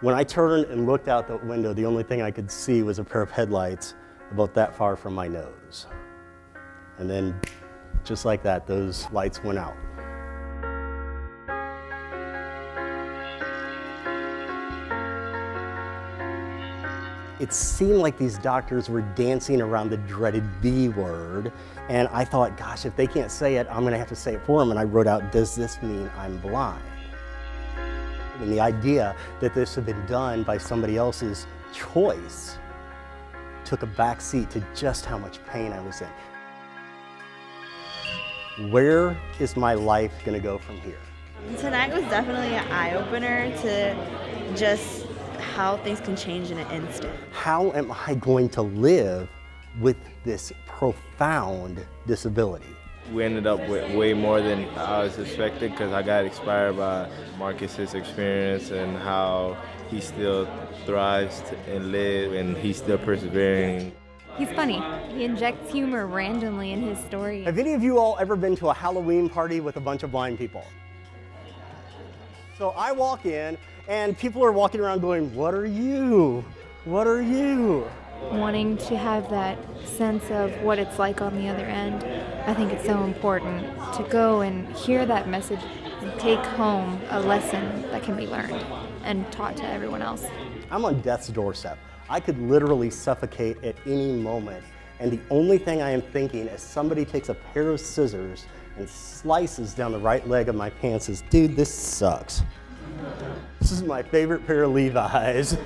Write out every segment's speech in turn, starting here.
When I turned and looked out the window, the only thing I could see was a pair of headlights about that far from my nose. And then, just like that, those lights went out. It seemed like these doctors were dancing around the dreaded B word, and I thought, gosh, if they can't say it, I'm gonna have to say it for them, and I wrote out, does this mean I'm blind? And the idea that this had been done by somebody else's choice took a back seat to just how much pain I was in. Where is my life gonna go from here? Tonight was definitely an eye-opener to just how things can change in an instant. How am I going to live with this profound disability? We ended up with way more than I was expecting because I got inspired by Marcus's experience and how he still thrives and lives, and he's still persevering. He's funny. He injects humor randomly in his story. Have any of you all ever been to a Halloween party with a bunch of blind people? So I walk in and people are walking around going, what are you? What are you? Wanting to have that sense of what it's like on the other end, I think it's so important to go and hear that message and take home a lesson that can be learned and taught to everyone else. I'm on death's doorstep. I could literally suffocate at any moment. And the only thing I am thinking as somebody takes a pair of scissors and slices down the right leg of my pants is, dude, this sucks. This is my favorite pair of Levi's.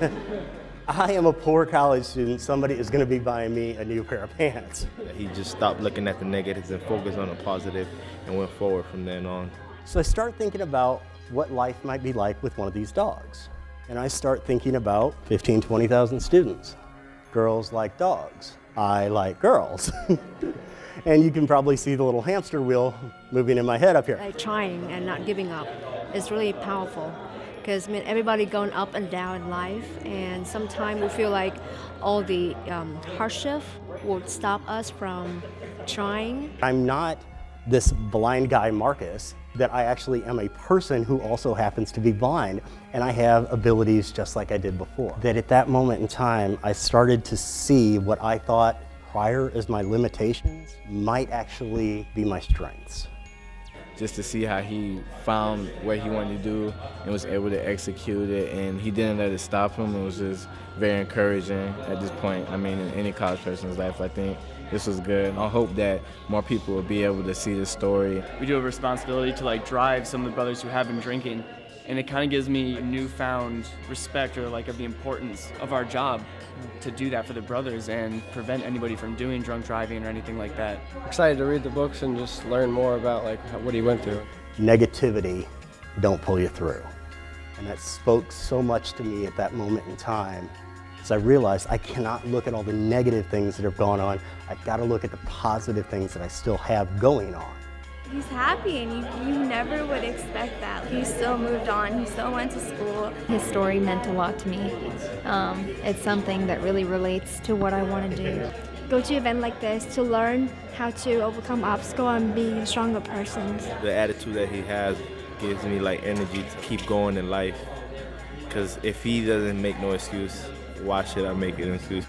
I am a poor college student. Somebody is going to be buying me a new pair of pants. He just stopped looking at the negatives and focused on the positive and went forward from then on. So I start thinking about what life might be like with one of these dogs. And I start thinking about 15, 20,000 students. Girls like dogs. I like girls. And you can probably see the little hamster wheel moving in my head up here. Like trying and not giving up is really powerful, because everybody going up and down in life, and sometimes we feel like all the hardship will stop us from trying. I'm not this blind guy Marcus, that I actually am a person who also happens to be blind, and I have abilities just like I did before. That at that moment in time, I started to see what I thought prior as my limitations might actually be my strengths. Just to see how he found what he wanted to do and was able to execute it, and he didn't let it stop him. It was just very encouraging at this point. I mean, in any college person's life, I think this was good. I hope that more people will be able to see this story. We do have a responsibility to drive some of the brothers who have been drinking, and it kind of gives me newfound respect or of the importance of our job to do that for the brothers and prevent anybody from doing drunk driving or anything like that. Excited to read the books and just learn more about what he went through. Negativity don't pull you through. And that spoke so much to me at that moment in time, as I realized I cannot look at all the negative things that have gone on. I've got to look at the positive things that I still have going on. He's happy, and you never would expect that. He still moved on, he still went to school. His story meant a lot to me. It's something that really relates to what I want to do. Go to an event like this to learn how to overcome obstacles and be a stronger person. The attitude that he has gives me energy to keep going in life, because if he doesn't make no excuse, why should I make an excuse?